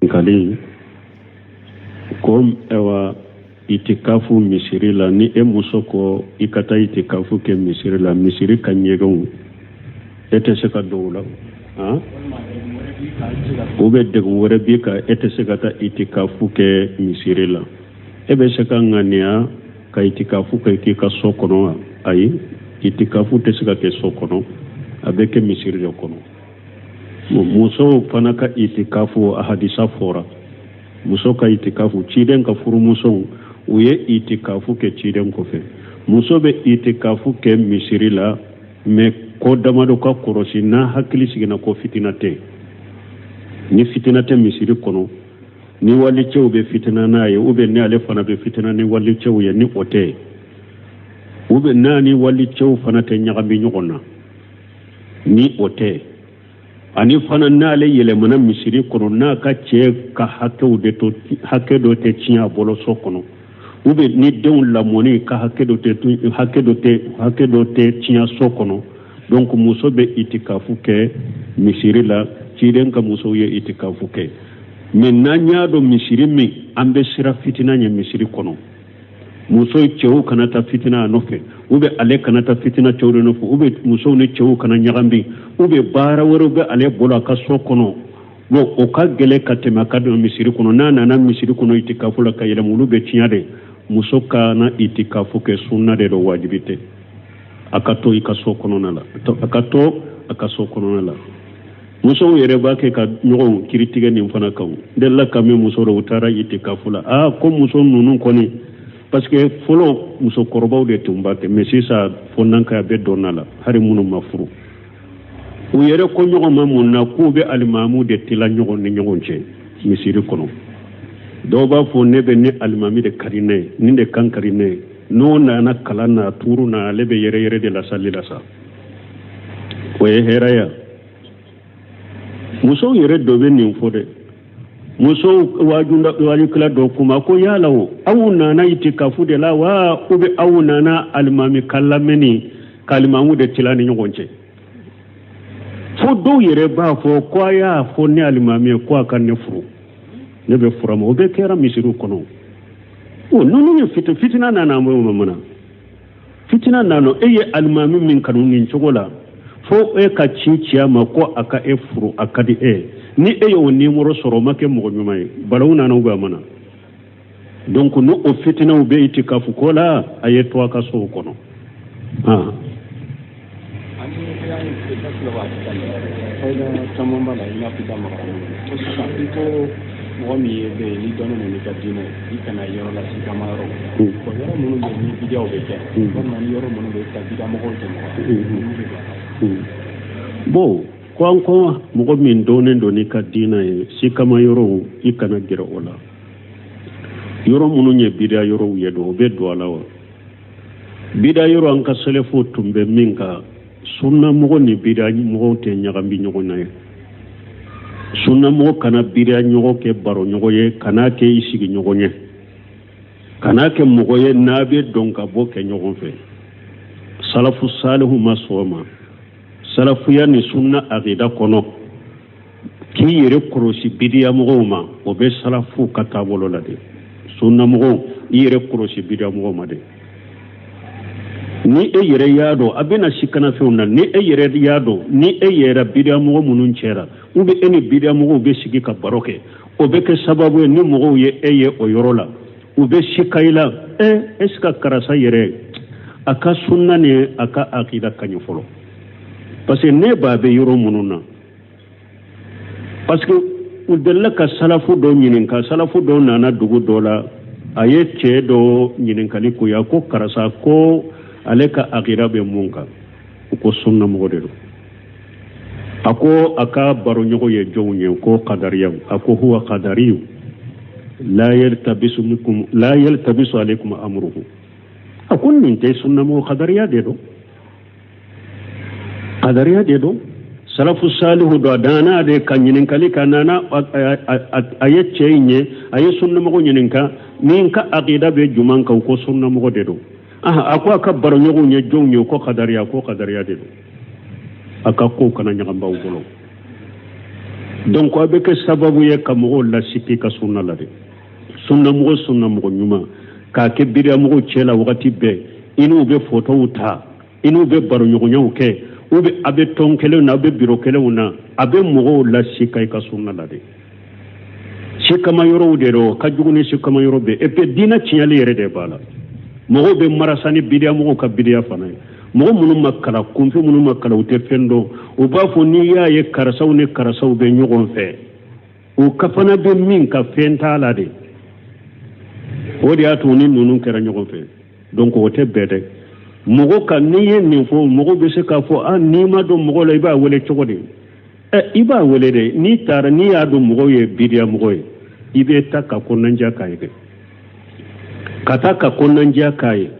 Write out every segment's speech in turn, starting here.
kali kom ewa itikafu misiri la ni emusoko ikata itikafu ke misiri la misiri kanyegon ete seka dola ube de wore bika ete seka ta itikafu ke misiri la ebe seka ngania ka itikafu ke kika sokono ai itikafu te seka ke sokono abeke misiri yokono muso fana ka itikafu ahadisa fora muso ka itikafu ciden ka furu muso uye itikafu ke ciden ko fe muso be itikafu ke misiri la me ko damado ka korosi na hakili sigina ko fitinate ni fitinate misiri kono ni wali cew be fitina na ye ube ne ale fana be fitina ni wali cew ye ni ote ube nani wali cew fana te nyagambi nyogona ni ote ani fana nale yele mana misiri kono na ka ce ka hake do te tiya bolo so kono ube ni dew la moni ka hake do te tiya so kono donc muso be itikafu ke misiri la ciden ka muso ye itikafu ke men na nyaado misiri mi ambe sira fitina nya misiri kono muso cewu kanata fitina nofe ube ale kanata fitina cewre nofe ube muso ne cewu kana nyagambi ube bara worobe ale bola ka sokono bo o ka gele katema kadu misiri kono na misiri kono itikafu la kayela mulube tiade muso kana itikafu ke sunna de do wajibite akato ikaso kono nala akaso kono nala muso yere ba ke ka nyogo kiritige ni mfana kaw della kame muso ro utara itikafu la ko muso nunu koni parce que folo muso korbaw de tumbate mais sisa fonanka be donala hari munu mafuru u yere ko nyogo mamuna ko be alimamu de tila nyogo ni nyogonche misiri kono do ba fo nebe ni alimami de karine ni de kankarine no na kalana turu na lebe yere de la salila sa ko heraya muso yere dobe ni fode muso wajunda wajukla do kuma ko yalawo awuna na itikafu de la wa ube awuna na almami kallameni kalimamu de tilani nyogonche fo do yere ba fo ko ya fo ni almami ko aka ne furu ne be furama obe kera misiru kono o nunu fitina na mo mamana fitina nano eye almami min kanu nin chogola fo e ka cinciya ma ko aka e furu akadi ni eyo ni moro soro make mo nyumay balawuna na uba mana donc no o fitina ube itikafu kola ayeto aka so kono wami be ni dono ni ka dina ikana yoro la sika maro ko yoro mo no ni bidia o be ke ko man yoro mo no be ka bidia mo ko bo ko mo min donen do ni ka dina sika ma yoro ikana gira ola yoro mo no nye bidia yoro yedo be do ala wa bidia yoro an ka selefo tumbe minka sunna mo ni bidia mo te nyagambi nyogo na sunna mo kana biria nyogo ke baro nyogo ye kana ke isigi nyogo nye kana ke mogo ye nabe donka bo ke nyogo fe salafu salihu masoma salafu ya ni sunna aqida kono ki yere korosi bidia mogo ma o be salafu kata bolo la de sunna mogo yere korosi bidia mogo ma de ni e yere yado abena shikana fe una ni e yere yado ni e yere bidia mogo munun chera ube eni bidia mogo be sigi ka baroke obe ke sababu ni mogo ye eye o yorola ube shikaila eska karasa yere aka sunna ne aka aqida kanyo folo parce que ne ba be yoro mununa parce que udella ka salafu do nyininka salafu do nana dugu dola aye che do nyininkali ko ya ko karasa ko aleka aqida be munka ko sunna mogo de ako aka baro nyogo ye jownye ko qadariya ako huwa qadariyu la yaltabisu alaykum amruhu akun min tay sunna mo qadariya de do salafu salihu do dana de kanyinin kali kanana ayecce nye ay sunna mo nyininka min ka aqida be juman ka ko sunna mo de do ako aka baro nyogo nye jownye ko qadariya de do aka ko kana nyagamba bolo donc a bɛ kɛ sababu ye ka mɔgɔw lasiki ka sunna la de sunna mɔgɔ ɲuman k'a kɛ biriya mɔgɔw cɛ la wagati bɛɛ i n'u bɛ photow ta i n'u bɛ baro ɲɔgɔnyaw kɛ ou bien a bɛ tɔn kelenw na a bɛ biro kelenw na a bɛ mɔgɔw lasika i ka sunna la de sikama yɔrɔw de do ka jugu ni sikama yɔrɔ bɛɛ et puis diinɛ tiɲɛli yɛrɛ de b'a la mɔgɔw bɛ marasa ni biriya mɔgɔw ka biriya fana ye mɔgɔ minnu ma kalan kunfin minnu ma kalan u tɛ fɛn dɔn u b'a fɔ n'i y'a ye karisaw ni karisaw bɛ ɲɔgɔn fɛ u ka fana bɛ min ka fɛn t'a la de o de y'a to ni ninnu kɛra ɲɔgɔn fɛ donc o tɛ bɛɛ dɛ mɔgɔ ka n'i ye nin fɔ mɔgɔ bɛ se k'a fɔ n'i ma dɔn mɔgɔ la i b'a wele cogo di i b'a wele dɛ n'i taara n'i y'a dɔn mɔgɔw ye biriya mɔgɔ ye i bɛ taa ka kɔnɔnajɛ k'a ye dɛ ka taa ka kɔnɔnajɛ k'a ye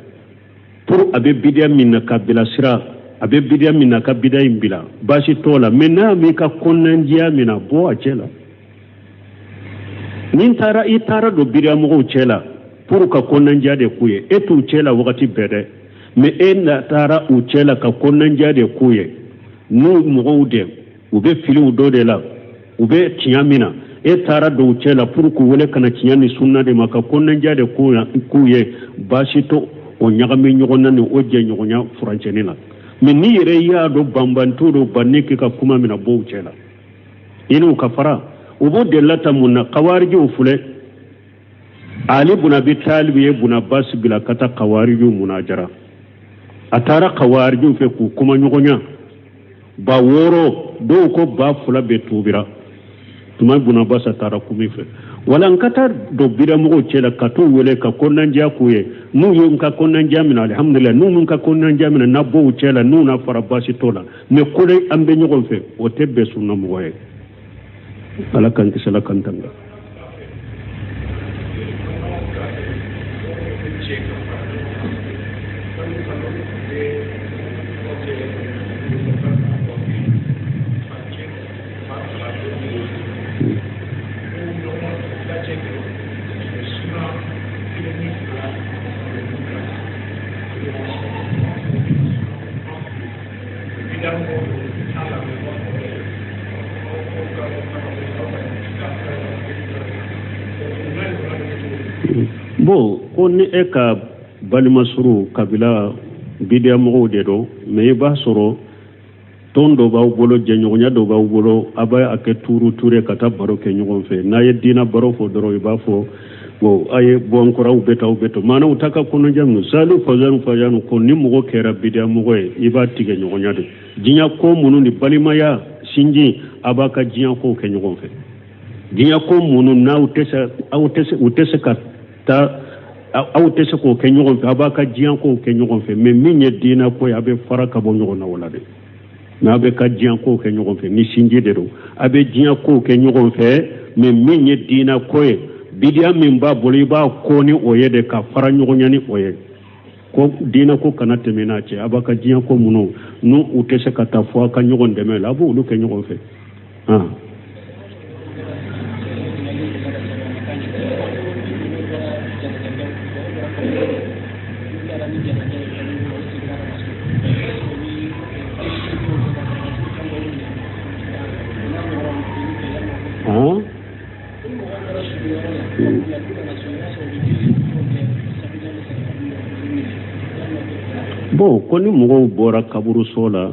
pour a bɛ biriya min na ka bilasira a bɛ biriya min na ka biriya in bila baasi t'o la mais n'a m'i ka kɔnɔnajɛ min na bɔ a cɛ la ni i taara don biriya mɔgɔw cɛ la pour ka kɔnɔnajɛ de k'u ye e t'u cɛ la wagati bɛɛ dɛ mais e na taara u cɛ la ka kɔnɔnajɛ de k'u ye n'u mɔgɔw dɛ u bɛ filiw dɔ de la u bɛ tiɲɛ min na e taara don u cɛ la pour k'u wele kana tiɲɛ ni sunna de ma ka kɔnɔnajɛ de k'u ye baasi to o ɲagami ɲɔgɔn na ni o jɛ ɲɔgɔnya furancɛni la mais n'i yɛrɛ y'a dɔn banbantu do banni k'i ka kuma min na bɔ u cɛ la i n'u ka fara u b'o de lata mun na kawarijiw filɛ Ali ibn Abi Talib ye ibn Abbas bila ka taa kawarijiw munajara a taara kawarijiw fɛ k'u kuma ɲɔgɔnya ba 6 dɔw ko ba 2 bɛ tuubira tuma ibn Abbas a taara kumi fɛ wala n ka taa don biramɔgɔw cɛ la ka t'u wele ka kɔnɔnajɛ k'u ye n'u ye n ka kɔnɔnajɛ minɛ alhamdulillah n'u min ka kɔnɔnajɛ minɛ n'a bɔ u cɛ la n'u na fara baasi t'o la mais ko de an bɛ ɲɔgɔn fɛ o tɛ bɛn sunna mɔgɔ ye ala kan kisi ala kan tanga bon ko ni e ka balimasuru kabila bidiya mɔgɔw de don mais i b'a sɔrɔ tɔn dɔ b'aw bolo jɛɲɔgɔnya dɔ b'aw bolo a b'a kɛ tuuru ka taa baro kɛ ɲɔgɔn fɛ n'a ye diina baro fɔ dɔrɔn i b'a fɔ bon a ye bɔ nkɔrɔw bɛ taa maanaam u ta ka kɔnɔnajɛ minɛ Salifu Fazanu ko ni mɔgɔ kɛra bidiya mɔgɔ ye i b'a tigɛ ɲɔgɔnya de diɲɛ ko minnu ni balimaya sinji a b'a ka diɲɛ kow kɛ ɲɔgɔn fɛ diɲɛ ko minnu n'aw tɛ se ka taa aw tɛ se k'o kɛ ɲɔgɔn fɛ a b'a ka diɲɛ kow kɛ ɲɔgɔn fɛ mais min ye diina ko ye a bɛ fara ka bɔ ɲɔgɔn na o la de mais a bɛ ka diɲɛ kow kɛ ɲɔgɔn fɛ ni sinji de don a bɛ diɲɛ kow kɛ ɲɔgɔn fɛ mais min ye diina ko ye bidiya min b'a bolo i b'a ko ni o ye de ka fara ɲɔgɔnya ni o ye ko diina ko kana tɛmɛ n'a cɛ a b'a ka diɲɛ ko minnu n'u u tɛ se ka taa fɔ a ka ɲɔgɔn dɛmɛ la a b'olu kɛ ɲɔgɔn fɛ bon ko ni mɔgɔw bɔra kaburuso la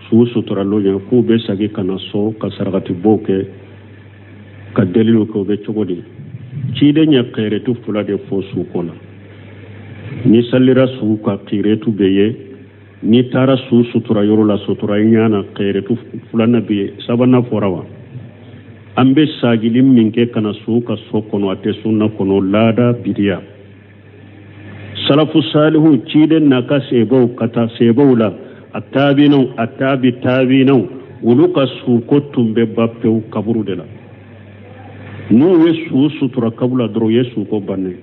su suturalo ɲɛ k'u bɛ sagi ka na so ka sarakatibow kɛ ka delilu kɛ u bɛ cogo di ciden ɲɛ xeeretu 2 de fɔ suko la ni salira su ka xiiretu bɛ ye ni taara su sutura yɔrɔ la sutura i ɲana xeeretu 2 na bɛ ye 3nan fɔra wa an bɛ sagili min kɛ ka na su ka so kɔnɔ a tɛ sunna kɔnɔ laada bidiya salafu salihu ciden na ka sebaw ka taa sebaw la a taabinaw olu ka suko tun bɛ ba pewu kaburu de la n'u ye su sutura kaburu la dɔrɔn u ye suko bannen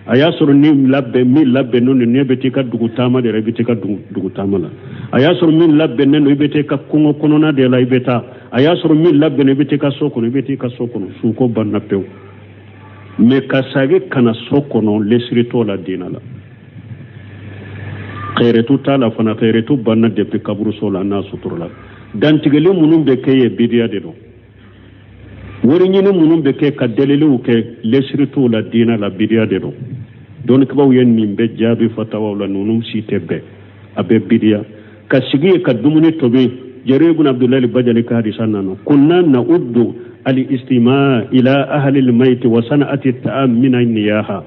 a y'a sɔrɔ min labɛnnen don ne bɛ taa i ka dugu taama de la i bɛ taa i ka dugu taama la a y'a sɔrɔ min labɛnnen don i bɛ taa i ka kɔngɔ kɔnɔna de la i bɛ taa a y'a sɔrɔ min labɛnnen i bɛ taa i ka so kɔnɔ i bɛ taa i ka so kɔnɔ suko banna pewu mais ka sagi kana so kɔnɔ lesiri t'o la diina la xeeretu t'a la fana xeeretu banna depuis kaburuso la n'a sutura la dantigɛli minnu bɛ kɛ ye bidiya de don wori ñini munum be ke ka dalilu ke lesritu la dina la bidiya de do don ko baw yen ni be jaabi fatawa la nunum site be abe bidiya ka sigi ka dumuni tobe jere ibn abdullah al-bajali ka hadisan nano kunna na'uddu al-istima' ila ahli al-mayt wa sana'ati at-ta'am min an-niyaha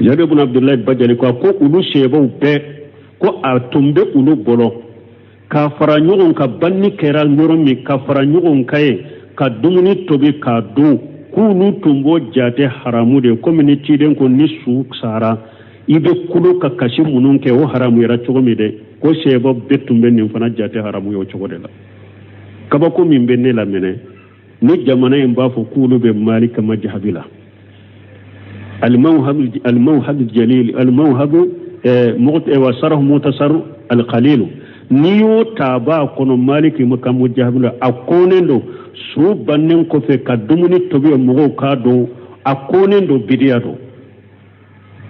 jere ibn abdullah al-bajali ko ulu shebo be ko a tumbe ulu bolo ka fara ɲɔgɔn ka banni kɛra yɔrɔ min ka fara ɲɔgɔn ka ye ka dumuni tobi k'a dun k'olu tun b'o jate haramu de komi ni ciden ko ni su sara i bɛ kulo ka kasi minnu kɛ o haramuyara cogo min dɛ ko sɛbɔ bɛɛ tun bɛ nin fana jate haramu ye o cogo de la kabako min bɛ ne lamɛnɛ ni jamana in b'a fɔ k'olu bɛ Maliki madhabi la al-mawhab al-jalil al-mawhab wa sarh mutasar al-qalil ni yo taba kono Maliki madhabi la akonen do su bannen ko fe ka dumuni tobi mo ka do akonen do bidiya do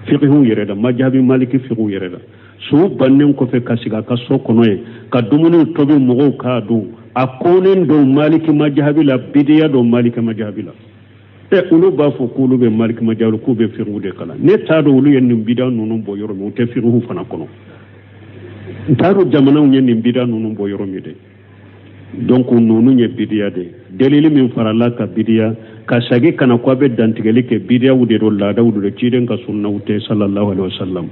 fiqhu yere da madhabi Maliki fiqhu yere da su bannen ko fe ka siga ka so kono e ka dumuni tobi mo ka do akonen do Maliki madhabi la bidiya do Maliki madhabi la ulu ba fo kulu be Maliki madhabi ko be fiqhu de kala ne ta do ulu yen bidiya nunu bo yoro mo te fiqhu fana kono taru jamana yen bidiya nunu bo yoro mi de donc nunu nye bidiya de delili min farala ka bidiya ka sagi kana ko be dantigeli ke bidiya wude do la dawdu de ciden ka sunna wute sallallahu alaihi wasallam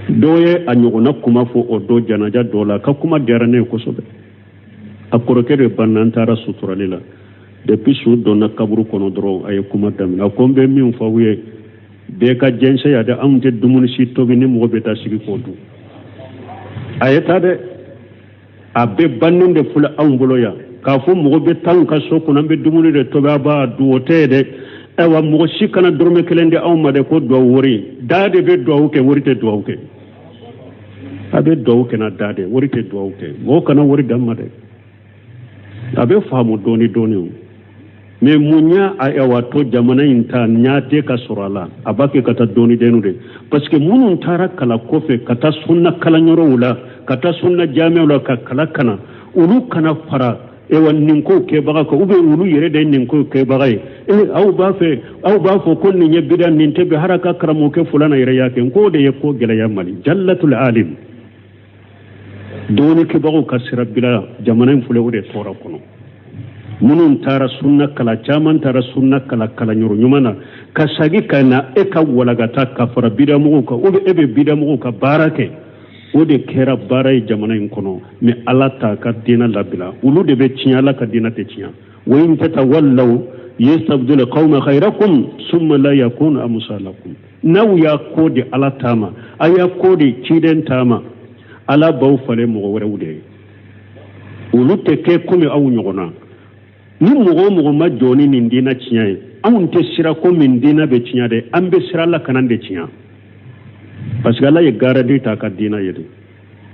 doye anyogona kuma fo o do janaja dola ka kuma derane ko sobe akoroke de banantara suturalila depuis su donna kaburu kono doro ay kuma damina ko be min fa wiye be ka jense ya da amte dumuni si tobi ni mo be ta sigi ko du ayeta de abe banninde fula awngolo ya ka fo mo be tan ka so ko nambe dumuni de toba ba duwote de ewa mo shikana dorme kelende awma de ko do wori dade be do ke worite do ke abe do ke na dade worite do ke mo kana wori damma de abe faamu doni me munya a ewa to jamana inta nyate ka surala abake kata doni denu de parce que munun tara kala kofe kata sunna kala nyoro wala kata sunna jame wala ka kala kana ulu kana fara ewa ninko ke baga ko ube ulu yere de ninko ke baga au ba fo ko ni nyebida ninte be haraka karamo ke fulana yere yake ko de yeko gela ya mali jallatul alim doni ke bago kasira bila jamana fule ode tora kono munun tara sunna kala chaman tara sunna kala nyoro nyumana kasagi kana eka walagata kafara bidamu ka obe ebe bidamu ka barake ode kera baray jamana kono me alata ka dina labila ulu de be tinya la ka dina te tinya wa in tatawallaw yastabdil qawma khayrakum thumma la yakun amsalakum naw ya kodi alatama aya kodi ciden tama ala baw fale mo wore wude ulu te ke kumi awu nyogona ni mogo ma joni nin dina tiɲa ye anw tɛ sira ko min dina bɛ tiɲa de an bɛ sira la kana de tiɲa parce que ala ye garadi ta ka dina ye de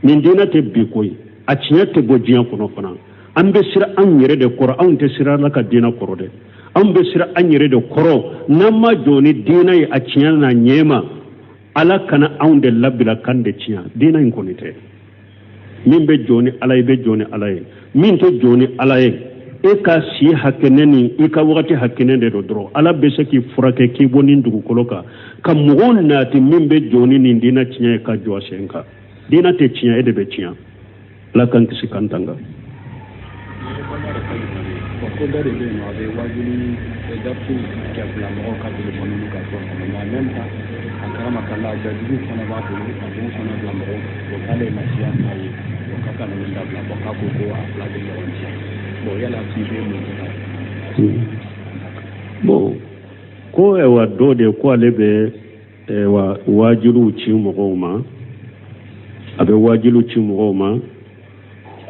nin dina tɛ bi koyi a tiɲa tɛ bɔ diɲɛ kɔnɔ fana an bɛ sira an yɛrɛ de kɔrɔ anw tɛ sira la ka dina kɔrɔ dɛ anw bɛ sira an yɛrɛ de kɔrɔ n'an ma joni dina ye a tiɲa na ɲɛma ala kana anw de labila kan de tiɲa dina in kɔni tɛ min bɛ joni ala ye bɛ joni ala ye min tɛ joni ala ye e ka si hakeneni e ka wakati hakene de do dro ala be se ki furake ki bonin dugu koloka ka mugon nati min be joni ni dina tinya ka jo senka dina te tinya e de be tinya la kan kisi kantanga ko dare be no ade wajuli e dappu ka bla mo ka de bonu ka ko na menta akara kala da du sana ba ko ka do sana bla mo ko kale na sia na yi ko ka kana nda bla ko ka ko afla de lo bon yala tibe mo bon ko e wa do de ko ale be e wa wajilu ci mo ma abe wajilu ci mo ma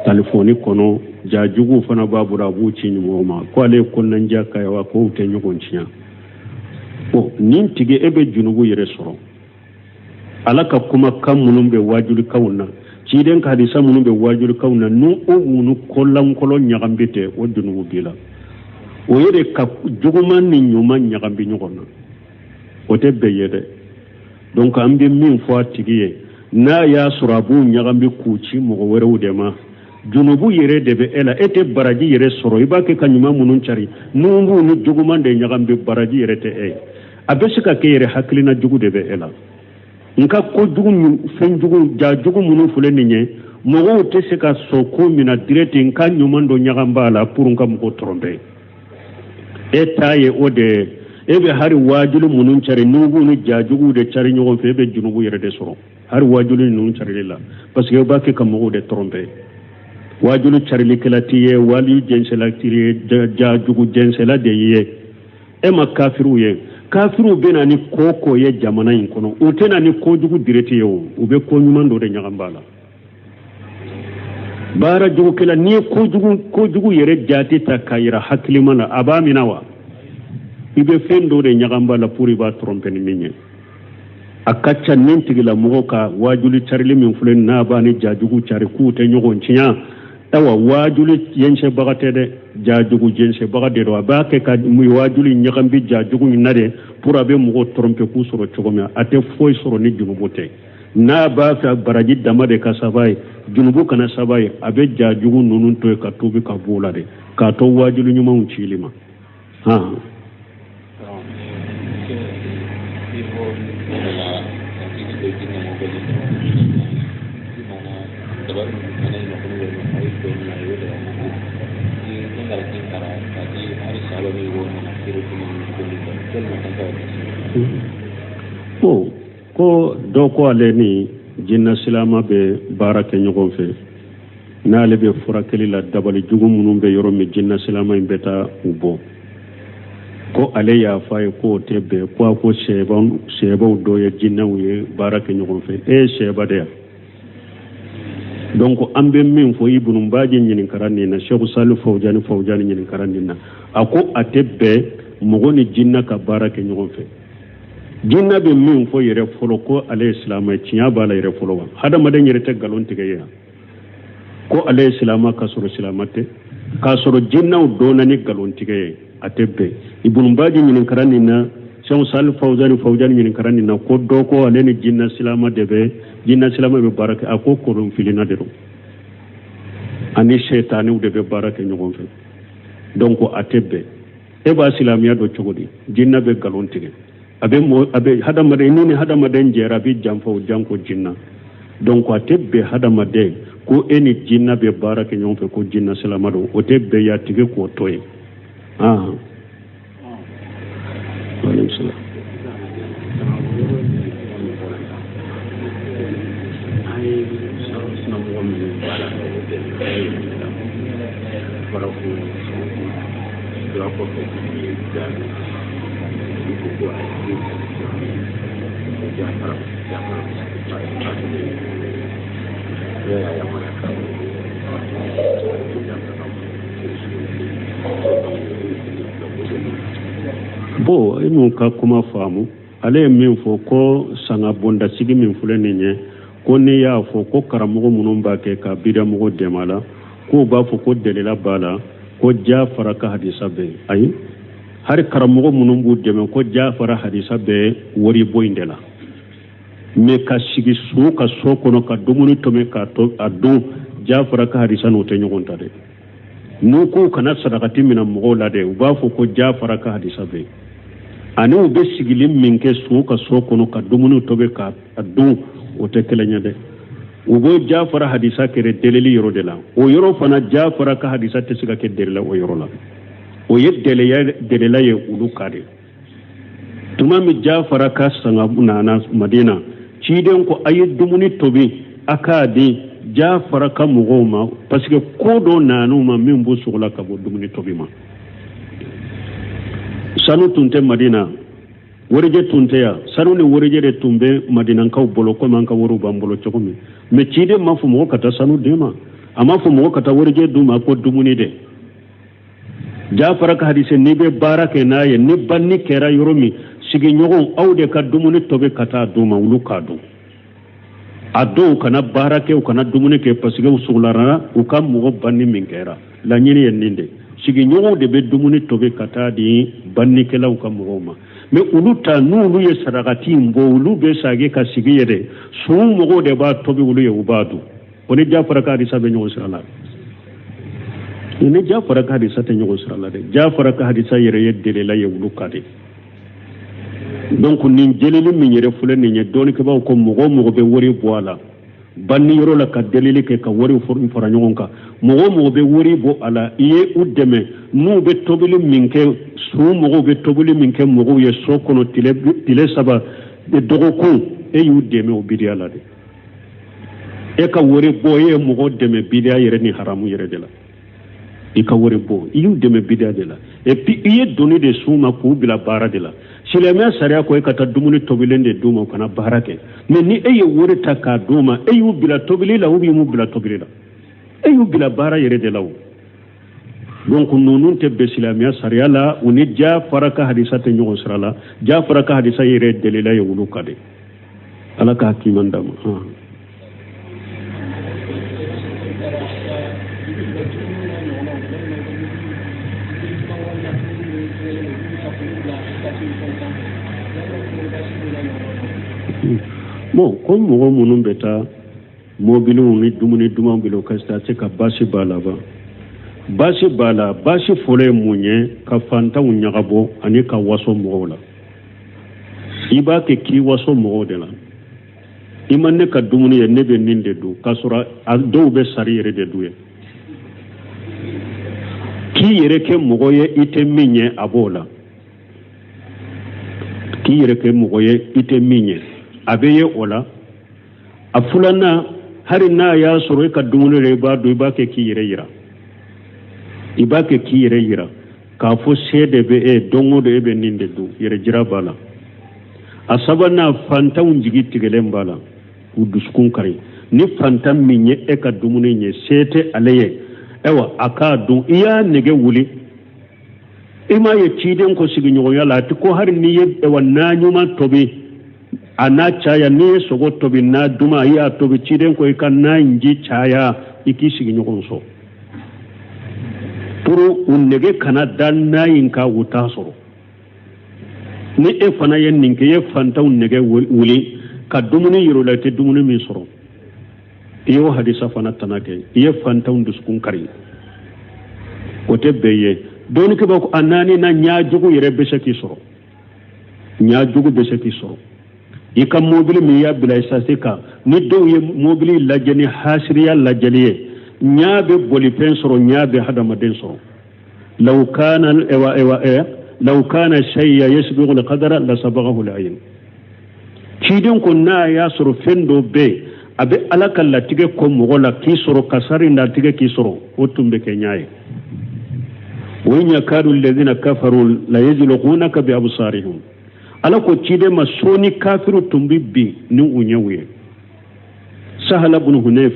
telefoni kono jajugu fana babura bu ci mo ma ko ale ko nan jaka wa ko te nyogon ciya bon nin tige ebe junugu yere soro alaka kuma kan munun be wajilu kawunna ci den ka hadisa munun be wajilu kawunna nu o munu kollan kolon nyagambete o junugu bila o yede ka juguman ni nyuma nyagambi nyogonna o te beyede donc ambe min fo tigiye na ya surabu nyagambi kuci mo were udema junubu yere de be ela ete baraji yere soro ibake kanyuma munun cari numbu ni jugumande nyagambe baraji yere te abesika ke yere haklina jugu de be ela nka ko jugu fen jugu ja jugu munun fule ninye mogo te se ka soko mina direct nka nyumando nyagamba la pour nka mo tromper eta ye ode ebe hari wajulu munun cari numbu ni ja jugu de cari nyogon fe be junubu yere de soro hari wajulu munun cari la parce que obake ka mogo de tromper wajulu charli kelatiye wali jensela tire ja jugu jensela de ye ema kafiru ye kafiru bena ni koko ye jamana in kono utena ni ko jugu direte yo ube ko nyumando de nyagambala bara jugu kela ni ko jugu yere jati takayira haklimana abaminawa ibe fendo de nyagambala puri ba tromper ni minye akacha nintigila moka wajulu charli min fulen na ba ni jajugu chari ku te nyogon cinya tawa wajulu yense bagate de jajugu jense bagade do abake ka muy wajulu nyakambi jajugu nade pour abe mo tromper ku soro chogomya ate foy soro ni junubote na ba fa baraji damade ka sabai junubu kana sabai abe jajugu nunun to ka tubi ka bulade ka to wajulu nyuma unchilima ha ko doko aleni jinna silama be barake nyogon fe naale be furakeli la dabali jugu munum be yoro mi jinna silama imbeta ubo ko ale ya fay ko tebe ko shebon do ye jinna uye barake nyogon fe sheba de donc ambe min fo ibnu mbaje nyin karani na sheikh salu fawjani nyin karani na ako atebe mogoni jinna ka barake nyogon fe jinna be min fo yere folo ko alayhi salama cinya bala yere folo wa hada madan yere te galon tige ya ko alayhi salama ka soro salamate ka soro jinna do nani galon tige atebe ibn baji min karani na shaw sal fawzani min karani na ko do ko aleni jinna salama debe jinna salama be baraka ako ko rum filina dero ani shaytanu debe baraka nyogon fe donc atebe e ba silamiya do chogodi jinna be galon tige abe hadamade nini hadamade njera bi janko jinna donc atebe hadamade ko eni jinna be baraka nyon fe ko jinna salamado o tebe ya tige ko toy alayhi salam bo inu ka kuma famu ale min fo ko sanga bonda sigi min fulani nye ko ne ya fo ko karamugo munun ba ke ka bida mugo demala ko ba fo ko delela bala ko jafara ka hadisa be ayi har karamugo munun bu deme ko jafara hadisa be wori boyndela me ka sigi su ka so kono ka dumuni tome ka to adu jafara ka hadisa no te nyogonta de nuko kana sadaqati min mugo la de ba fo ko jafara ka hadisa be ani ube sigilim minke su ka so kono ka dumuni tobe ka adu o te kelenya de ubo jafara hadisa kere deleli yoro de la o yoro fana jafara ka hadisa te siga ke delela o yoro la o ye delela ye ulu kade tuma mi jafara ka sanga nana madina ciden ko ayi dumuni tobi akadi jafara ka mugoma parce que kodo nanu ma min bu sugla ka bo dumuni tobi ma sanu tunte madina worije tunte ya sanu ni worije de tumbe madina kaw bolo ko man ka woru bambolo chokomi me cide ma fu mo kata sanu dema ama fu mo kata worije duma ko dumuni de jafara ka hadise ni be barake na ye ni banni kera yoromi sigi nyogon awde ka dumuni tobe kata duma wulu kadu ado kana barake o kana dumuni ke pasige usulara o kam mo banni min kera la nyini yenninde sigi nyogon de be dumuni tobe kata di banni kela o kam mo me uluta nulu ye saragati mbo ulu be sage ka sigi yede su mo de ba tobe wulu ye ubadu oni jafara ka hadisa be nyogon sala ne Jafara ka hadisa ta ɲɔgɔn sira la dɛ Jafara ka hadisa yɛrɛ ye delela ye wulu ka de donc nin jeleli min yɛrɛ filɛ nin ye dɔɔnikɛbaaw ko mɔgɔ mɔgɔ bɛ wari bɔ a la banni yɔrɔ la ka delili kɛ ka wari fara ɲɔgɔn kan mɔgɔ mɔgɔ bɛ wari bɔ a la i ye u dɛmɛ n'u bɛ tobili min kɛ su mɔgɔw bɛ tobili min kɛ mɔgɔw ye so kɔnɔ tile 3 dɔgɔkun e y'u dɛmɛ o bidiya la de e ka wari bɔ e ye mɔgɔ dɛmɛ bidiya yɛrɛ ni haramu yɛrɛ de la i ka wari bɔ i y'u dɛmɛ bidiya de la et puis i ye doni de s'u ma k'u bila baara de la silamɛya sariya ko e ka taa dumuni tobilen de d'u ma u kana baara kɛ mais ni e ye wari ta k'a d'u ma e y'u bila tobili la ou bien m'u bila tobili la e y'u bila baara yɛrɛ de la o donc ninnu tɛ bɛn silamɛya sariya la u ni Jafara ka hadisa tɛ ɲɔgɔn sira la Jafara ka hadisa yɛrɛ delila ye wulu ka de ala ka hakiman d'a ma bon comme mɔgɔ minnu bɛ taa mobiliw ni dumuni dumanw bila u ka taa se ka baasi b'a la baasi b'a la baasi fɔlɔ ye mun ye ka fantanw ɲagabɔ ani ka waso mɔgɔw la i b'a kɛ k'i waso mɔgɔw de la i ma ne ka dumuni ye ne bɛ nin de dun k'a sɔrɔ a dɔw bɛ sari yɛrɛ de dun ye k'i yɛrɛ kɛ mɔgɔ ye i tɛ min ye a b'o la k'i yɛrɛ kɛ mɔgɔ ye i tɛ min ye a bɛ ye o la a filanan hali n'a y'a sɔrɔ e ka dumuni yɛrɛ i b'a dun i b'a kɛ k'i yɛrɛ yira i b'a kɛ k'i yɛrɛ yira k'a fɔ se de bɛ e don o don e bɛ nin de dun yɛrɛ jira b'a la a sabanan fantanw jigi tigɛlen b'a la k'u dusukun kari ni fantan min ye e ka dumuni ye se tɛ ale ye ayiwa a k'a dun i y'a nɛgɛ wuli i m'a ye ciden ko sigiɲɔgɔnya la a tɛ ko hali n'i ye na ɲuman tobi a n'a caya n'i ye sogo tobi n'a duma i y'a tobi ciden ko i ka na ji caya i k'i sigiɲɔgɔn sɔrɔ pour u nɛgɛ kana da na in ka u t'a sɔrɔ ni e fana ye nin kɛ i ye fantanw nɛgɛ wuli ka dumuni yir'u la i tɛ dumuni min sɔrɔ i y'o hadisa fana tana kɛ i ye fantanw dusukun kari o tɛ bɛɛ ye dɔɔnikɛbaa ko a naani na ɲaajugu yɛrɛ bɛ se k'i sɔrɔ ɲaajugu bɛ se k'i sɔrɔ i ka mobili min y'a bila essence kan ni dɔw ye mobili lajɛ ni hasiriya lajɛli ye ɲaa bɛ bolifɛn sɔrɔ ɲaa bɛ hadamaden sɔrɔ law kana shay'a yasbiqu al-qadara lasabaqahu al-ayn ciden ko n'a y'a sɔrɔ fɛn dɔ bɛ yen a bɛ ala ka latigɛ kɔ mɔgɔ la k'i sɔrɔ kasari latigɛ k'i sɔrɔ o tun bɛ kɛ ɲaa ye wa in yakadu alladhina kafaru la yajluqunaka bi absarihim ala ko ciden ma soni kafiru tun bɛ bin ni u ɲɛw ye Sahala ibn Hunayf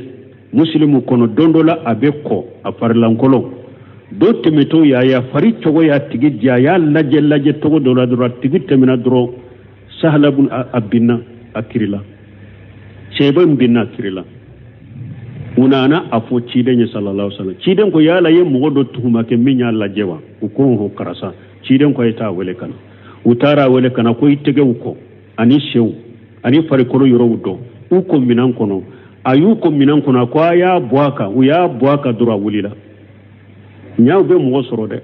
muslimu kono don dɔ la a bɛ kɔ a farilankɔlɔ dɔ tɛmɛtɔ y'a fari cogo y'a tigi diya a y'a lajɛ cogo dɔ la dɔrɔn a tigi tɛmɛna dɔrɔn Sahala ibn a binna a kirila sɛba in binna a kirila u nana a fɔ ciden ye sallallahu alaihi wasallam ciden ko yala ye mɔgɔ dɔ tuhuma kɛ min y'a lajɛ wa u ko ho karasa ciden ko ye taa wele kana u taara wele kana ko i tɛgɛw kɔ ani sew ani farikolo yɔrɔw dɔn u ko minan kɔnɔ a y'u ko minan kɔnɔ ko a y'a bɔ a kan u y'a bɔ a kan dɔrɔn a wulila ɲaw bɛ mɔgɔ sɔrɔ dɛ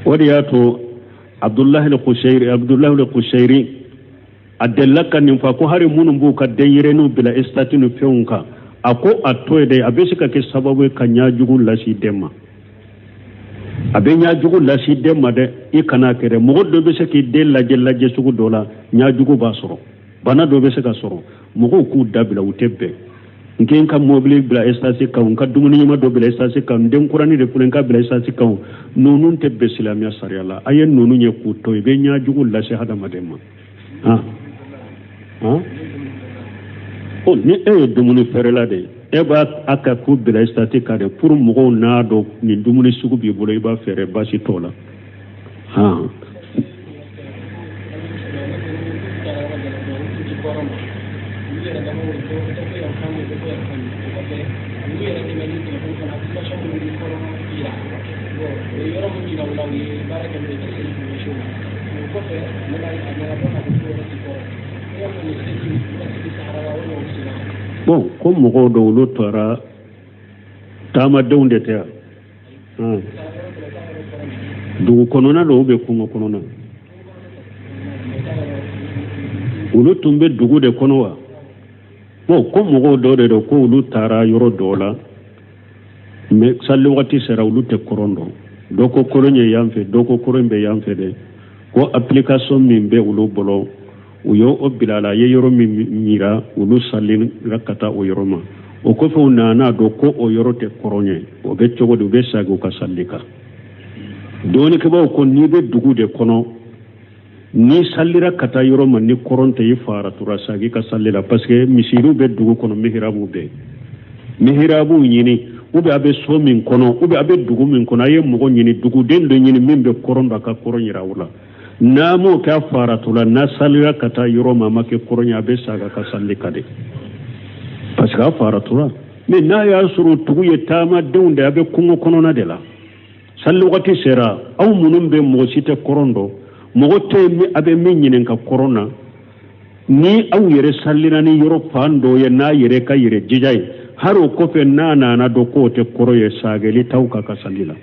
o de y'a to Abdullahi al-Qushayri a delila ka nin fɔ ko hari minnu b'u ka denyɛrɛninw bila estati ni fɛnw kan a ko a to ye dɛ a bɛ se ka kɛ sababu ye ka ɲajugu lasi den ma a bɛ ɲajugu lasi den ma dɛ i kana kɛ dɛ mɔgɔ dɔ bɛ se k'i den lajɛ sugu dɔ la ɲajugu b'a sɔrɔ bana dɔ bɛ se ka sɔrɔ mɔgɔw k'u dabila u tɛ bɛn n kɛ n ka mobili bila estasi kan n ka dumuni ɲuman dɔ bila estasi kan n den kuranin de filɛ n ka bila estasi kan ninnu tɛ bɛn silamɛya sariya la a ye ninnu ye k'u to i bɛ ɲajugu lase hadamaden ma ni e ye dumuni feerela de e b'a a ka ko bila estati kan de pour mɔgɔw n'a dɔn nin dumuni sugu b'i bolo i b'a feere baasi t'o la bon ko mɔgɔw dɔw olu taara taamadenw de tɛ dugu kɔnɔna dɔw bɛ kungo kɔnɔna olu tun bɛ dugu de kɔnɔ wa bon ko mɔgɔw dɔw de don ko olu taara yɔrɔ dɔw la mais salli wagati sera olu tɛ kɔrɔn dɔn dɔ ko kɔrɔn ye yan fɛ dɔ ko kɔrɔn bɛ yan fɛ dɛ ko application min bɛ olu bolo u y'o bila la ye yɔrɔ min yira olu salli ka taa o yɔrɔ ma o kɔfɛ u nana dɔn ko o yɔrɔ tɛ kɔrɔn ye o bɛ cogo di u bɛ sagi u ka salli kan dɔɔnikɛbaw ko n'i bɛ dugu de kɔnɔ ni sallira ka taa yɔrɔ ma ni kɔrɔn tɛ i faratura sagi ka salli la parce que misiriw bɛ dugu kɔnɔ mihirabu bɛ mihirabu ɲini ou bien a bɛ so min kɔnɔ ou bien a bɛ dugu min kɔnɔ a ye mɔgɔ ɲini duguden dɔ ɲini min bɛ kɔrɔn dɔ a ka kɔrɔn yira u la n'a m'o kɛ a faratura n'a sallira ka taa yɔrɔ ma a ma kɛ kɔrɔn ye a bɛ saga ka salli ka de parce que a faratura mais n'a y'a sɔrɔ tugu ye taamadenw de a bɛ kungo kɔnɔna de la salli wagati sera aw minnu bɛ mɔgɔ si tɛ kɔrɔn dɔn mɔgɔ tɛ a bɛ min ɲinin ka kɔrɔn na ni aw yɛrɛ sallira ni yɔrɔ fan dɔ ye n'a yɛrɛ ka yɛrɛ jija ye hari o kɔfɛ n'a nana dɔn k'o tɛ kɔrɔ ye sagɛli t'aw ka ka salli la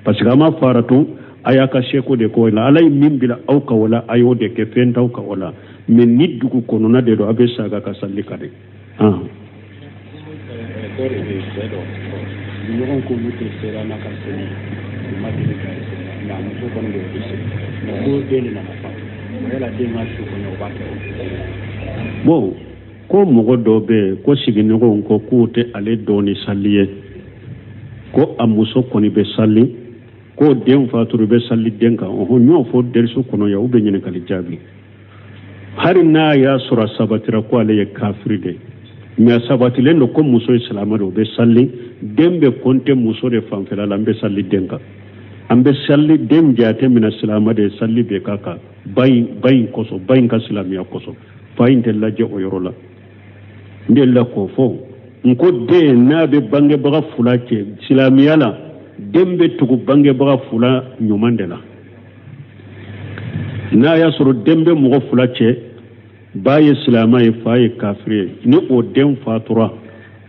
parce que a ma faratu a y'a ka seko de k'o la ala ye min bila aw ka o la a y'o de kɛ fɛn t'aw ka o la mais ni dugu kɔnɔna de don a bɛ saga ka salli ka de ɲɔgɔn ko olu tɛ sera n'a ka seli u ma deli ka seli nka muso kɔni bɛ o seli mɛ ko den de nana fa o yala den ka su kɔnɔ o b'a kɛ o bon ko mɔgɔ dɔ bɛ yen ko sigiɲɔgɔnw ko k'o tɛ ale dɔɔni salli ye ko a muso kɔni bɛ salli ko den faturu bɛ salli den kan ɔhɔn n y'o fɔ dɛriso kɔnɔ yan u bɛ ɲininkali jaabi hali n'a y'a sɔrɔ a sabatira ko ale ye kafiri de mais a sabatilen don ko muso ye silamɛ de o bɛ salli den bɛ compter muso de fanfɛla la an bɛ salli den kan an bɛ salli den jate minɛ silamɛ de salli bɛ k'a kan ba in kɔsɔn ba in ka silamɛya kɔsɔn fa in tɛ lajɛ o yɔrɔ la n delila k'o fɔ n ko den n'a bɛ bangebaga fila cɛ silamɛya la den bɛ tugu bangebaga fila ɲuman de la n'a y'a sɔrɔ den bɛ mɔgɔ fila cɛ ba ye silamɛ ye fa ye kafiri ye ni o den fatura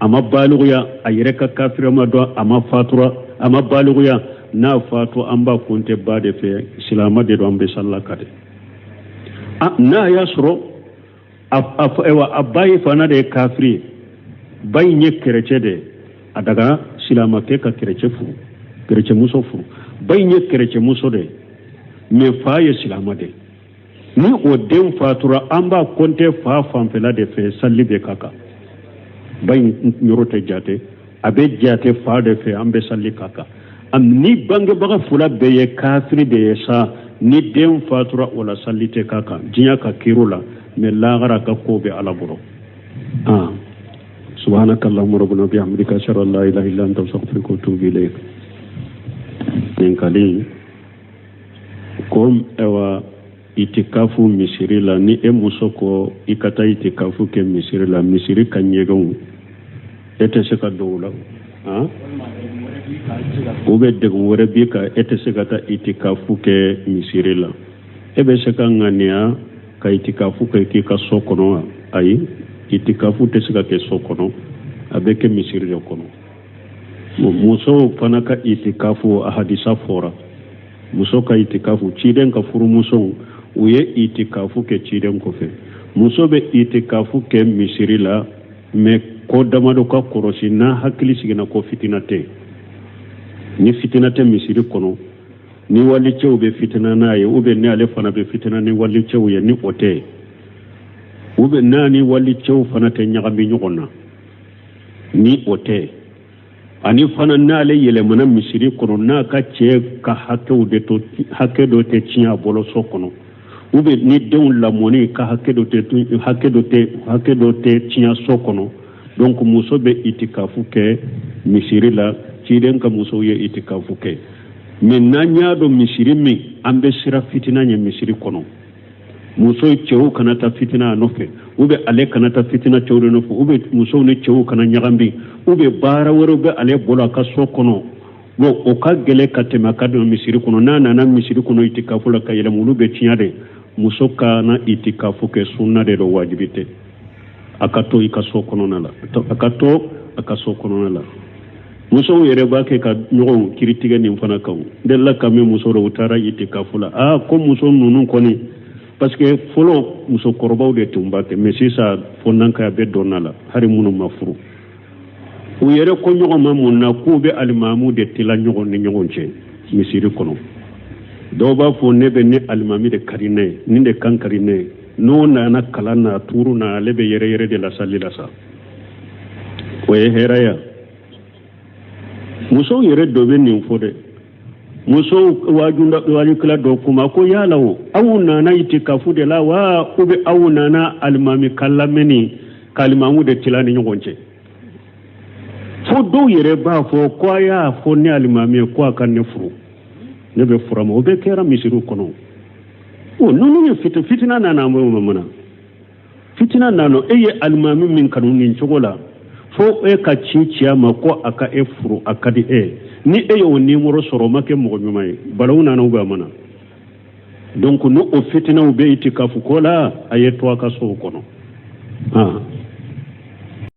a ma baliguya a yɛrɛ ka kafiriya ma dɔn a ma fatura a ma baliguya n'a fatu an b'a compter ba de fɛ silamɛ de don an bɛ salla ka de n'a y'a sɔrɔ a ba ye fana de ye kafiri ye ba in ye kɛrɛcɛ de a daga silamɛkɛ ka kɛrɛcɛ furu kɛrɛcɛmuso furu ba in ye kɛrɛcɛmuso de mais fa ye silamɛ de ni o den fatura an b'a compter fa fanfɛla de fɛ salli bɛ k'a kan ba in yɔrɔ tɛ jate a bɛ jate fa de fɛ an bɛ salli k'a kan ni bangebaga fila bɛɛ ye kafiri de ye sa ni den fatura o la salli tɛ k'a kan diɲɛ ka kiiro la mais lahara ka ko bɛ ala bolo subhanaka allahumma rabbana bihamdika ashhadu an la ilaha illa anta astaghfiruka wa atubu ilayk ninkali kom ewa itikafu misiri la ni e muso ko i ka taa itikafu kɛ misiri la misiri ka ɲɛgɛnw e tɛ se ka don o la u bɛ degun wɛrɛ bi ka e tɛ se ka taa itikafu kɛ misiri la e bɛ se ka ŋaniya ka itikafu kɛ k'i ka so kɔnɔ wa ayi itikafu tɛ se ka kɛ so kɔnɔ a bɛ kɛ misiri de kɔnɔ musow fana ka itikafu a hadisa fɔra muso ka itikafu ciden ka furumusow u ye itikafu kɛ ciden kɔfɛ muso bɛ itikafu kɛ misiri la mais ko damadɔ ka kɔrɔsi n'a hakili sigina ko fitina tɛ ni fitina tɛ misiri kɔnɔ ni walicɛw bɛ fitina n'a ye ou bien ni ale fana bɛ fitina ni walicɛw ye ni o tɛ ou bien n'a ni walicɛw fana tɛ ɲagami ɲɔgɔn na ni o tɛ ani fana n'ale yɛlɛmana misiri kɔnɔ n'a ka cɛ ka hakɛ dɔ tɛ tiɲɛ a bolo so kɔnɔ ou bien ni denw lamɔni ka hakɛ dɔ tɛ tiɲɛ so kɔnɔ donc muso bɛ itikafu kɛ misiri la ciden ka musow ye itikafu kɛ mais n'an y'a dɔn misiri min an bɛ sira fitina ɲɛ misiri kɔnɔ muso cɛw kana taa fitina a nɔfɛ ou bien ale kana taa fitina cɛw de nɔfɛ ou bien musow ni cɛw kana ɲagami ou bien baara wɛrɛw bɛ ale bolo a ka so kɔnɔ bon o ka gɛlɛ ka tɛmɛ a ka don misiri kɔnɔ n'a nana misiri kɔnɔ itikafu la ka yɛlɛma olu bɛ tiɲɛ de muso kana itikafu kɛ sunna de don wajibi tɛ a ka to i ka so kɔnɔna la a ka to a ka so kɔnɔna la muso yɛrɛ b'a kɛ ka ɲɔgɔn kiritigɛ nin fana kan delila ka min muso dɔ u taara itikafu la ko muso ninnu kɔni parce que fɔlɔ musokɔrɔbaw de tun b'a kɛ mais sisan fɔndankaya bɛ dɔnna la hali minnu ma furu u yɛrɛ ko ɲɔgɔn ma mun na k'u bɛ alimami de tila ɲɔgɔn ni ɲɔgɔn cɛ misiri kɔnɔ dɔw b'a fɔ ne bɛ ne alimami de kari ne ye nin de kan kari ne ye n'o nana kalan na tuuru na ale bɛ yɛrɛ yɛrɛ de la sali la sa o ye hɛrɛya musow yɛrɛ dɔ bɛ nin fɔ dɛ musow wajukila dɔ kuma ko yala o aw nana itikafu de la wa ou bien aw nana alimami kalamɛni k'alimamu de tila ni ɲɔgɔn cɛ fo dɔw yɛrɛ b'a fɔ ko a y'a fɔ ne alimami ye ko a ka ne furu ne bɛ fura ma o bɛɛ kɛra misiriw kɔnɔ ninnu ye fitina nana an bɛ mana fitina nana e ye alimami min kanu nin cogo la fo e ka ci a ma ko a ka e furu a ka di e ni e y'o nimoro sɔrɔ o ma kɛ mɔgɔ ɲuman ye balawu nana bɛ mana donc n'o fitinaw bɛ itikafu ko la a ye to a ka sow kɔnɔ